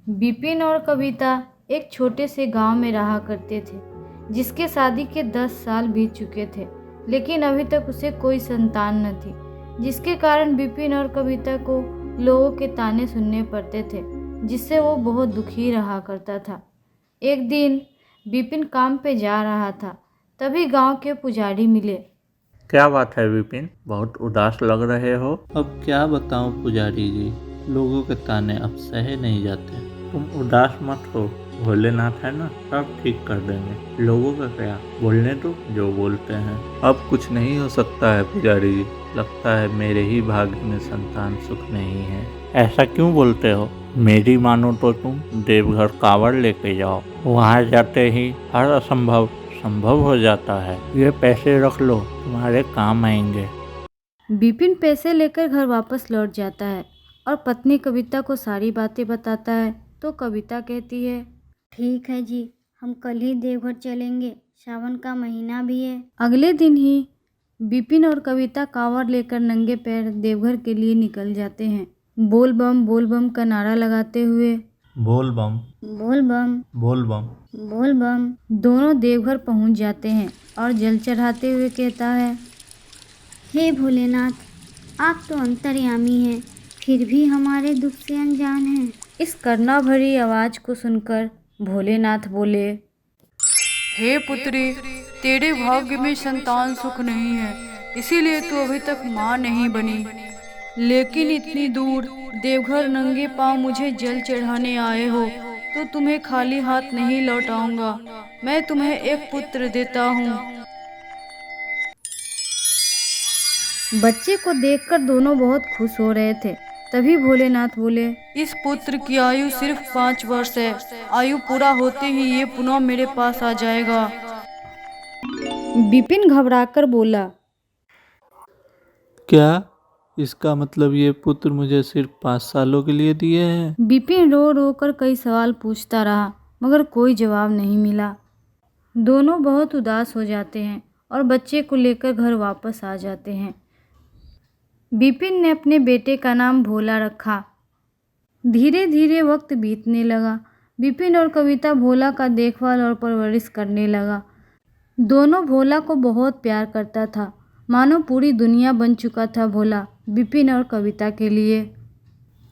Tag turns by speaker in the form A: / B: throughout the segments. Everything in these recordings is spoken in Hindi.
A: बिपिन और कविता एक छोटे से गांव में रहा करते थे, जिसके शादी के 10 साल बीत चुके थे, लेकिन अभी तक उसे कोई संतान न थी, जिसके कारण बिपिन और कविता को लोगों के ताने सुनने पड़ते थे, जिससे वो बहुत दुखी रहा करता था। एक दिन बिपिन काम पे जा रहा था, तभी गांव के पुजारी मिले।
B: क्या बात है विपिन, बहुत उदास लग रहे हो।
C: अब क्या बताऊं पुजारी जी, लोगों के ताने अब सहे नहीं जाते।
B: तुम उदास मत हो, भोलेनाथ है ना, सब ठीक कर देंगे। लोगों का क्या, बोलने दो जो बोलते हैं।
C: अब कुछ नहीं हो सकता है पुजारी जी, लगता है मेरे ही भाग्य में संतान सुख नहीं है।
B: ऐसा क्यों बोलते हो? मेरी मानो तो तुम देवघर कांवड़ लेके जाओ, वहाँ जाते ही हर असंभव संभव हो जाता है। ये पैसे रख लो, तुम्हारे काम आएंगे।
A: बिपिन पैसे लेकर घर वापस लौट जाता है और पत्नी कविता को सारी बातें बताता है। तो कविता कहती है,
D: ठीक है जी, हम कल ही देवघर चलेंगे, सावन का महीना भी है।
A: अगले दिन ही बिपिन और कविता कांवड़ लेकर नंगे पैर देवघर के लिए निकल जाते हैं, बोल बम का नारा लगाते हुए।
C: बोल बम
D: बोल बम
C: बोल बम।
D: बोल बम।
A: दोनों देवघर पहुंच जाते हैं और जल चढ़ाते हुए कहता है,
D: हे भोलेनाथ, आप तो अंतर्यामी हैं, फिर भी हमारे दुख से अनजान हैं।
A: इस करुणा भरी आवाज को सुनकर भोलेनाथ बोले,
E: हे पुत्री, तेरे भाग्य में संतान सुख नहीं है, इसीलिए तू अभी तक माँ नहीं बनी। लेकिन इतनी दूर देवघर नंगे पांव मुझे जल चढ़ाने आए हो, तो तुम्हें खाली हाथ नहीं लौटाऊंगा। मैं तुम्हें एक पुत्र देता हूँ।
A: बच्चे को देखकर दोनों बहुत खुश हो रहे थे। तभी भोलेनाथ बोले,
E: इस पुत्र की आयु सिर्फ 5 वर्ष है। आयु पूरा होते ही ये पुनः मेरे पास आ जाएगा।
A: बिपिन घबराकर बोला,
C: क्या इसका मतलब ये पुत्र मुझे सिर्फ 5 सालों के लिए दिए हैं?
A: बिपिन रो रो कर कई सवाल पूछता रहा, मगर कोई जवाब नहीं मिला। दोनों बहुत उदास हो जाते हैं और बच्चे को लेकर घर वापस आ जाते हैं। बिपिन ने अपने बेटे का नाम भोला रखा। धीरे धीरे वक्त बीतने लगा। बिपिन और कविता भोला का देखभाल और परवरिश करने लगा। दोनों भोला को बहुत प्यार करता था, मानो पूरी दुनिया बन चुका था भोला बिपिन और कविता के लिए।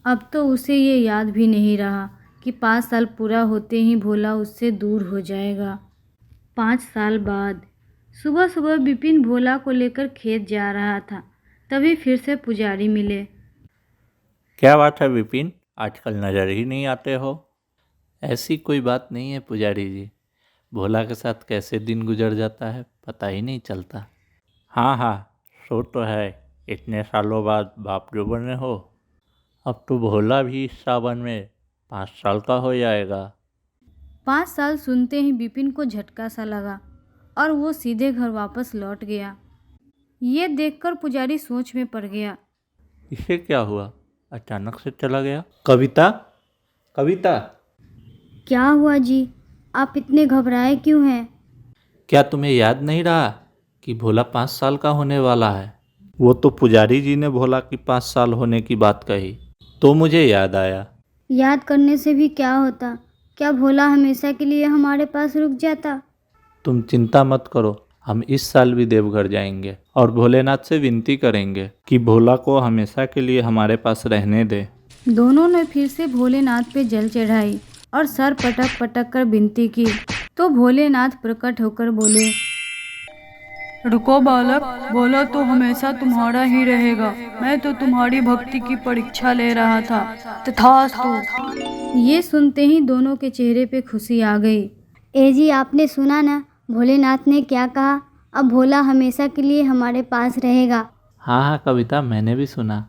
A: अब तो उसे ये याद भी नहीं रहा कि 5 साल पूरा होते ही भोला उससे दूर हो जाएगा। 5 साल बाद सुबह सुबह बिपिन भोला को लेकर खेत जा रहा था, तभी फिर से पुजारी मिले।
B: क्या बात है विपिन, आजकल नजर ही नहीं आते हो।
C: ऐसी कोई बात नहीं है पुजारी जी, भोला के साथ कैसे दिन गुजर जाता है पता ही नहीं चलता।
B: हाँ, सो तो है, इतने सालों बाद बाप जो बने हो। अब तो भोला भी इस सावन में 5 साल का हो जाएगा।
A: 5 साल सुनते ही बिपिन को झटका सा लगा और वो सीधे घर वापस लौट गया। ये देखकर पुजारी सोच में पड़ गया।
B: इसे क्या हुआ, अचानक से चला गया।
C: कविता, कविता,
D: क्या हुआ जी, आप इतने घबराए क्यों हैं?
C: क्या तुम्हें याद नहीं रहा कि भोला 5 साल का होने वाला है? वो तो पुजारी जी ने भोला की 5 साल होने की बात कही, तो मुझे याद आया।
D: याद करने से भी क्या होता, क्या भोला हमेशा के लिए हमारे पास रुक जाता?
C: तुम चिंता मत करो, हम इस साल भी देवघर जाएंगे और भोलेनाथ से विनती करेंगे कि भोला को हमेशा के लिए हमारे पास रहने दे।
A: दोनों ने फिर से भोलेनाथ पे जल चढ़ाई और सर पटक पटक कर विनती की। तो भोलेनाथ प्रकट होकर बोले,
E: रुको बालक, भोला तो हमेशा तुम्हारा ही रहेगा। मैं तो तुम्हारी भक्ति की परीक्षा ले रहा था। तथास्तु।
A: ये सुनते ही दोनों के चेहरे पे खुशी आ गई।
D: ए जी, आपने सुना ना भोलेनाथ ने क्या कहा? अब भोला हमेशा के लिए हमारे पास रहेगा।
C: हाँ कविता, मैंने भी सुना।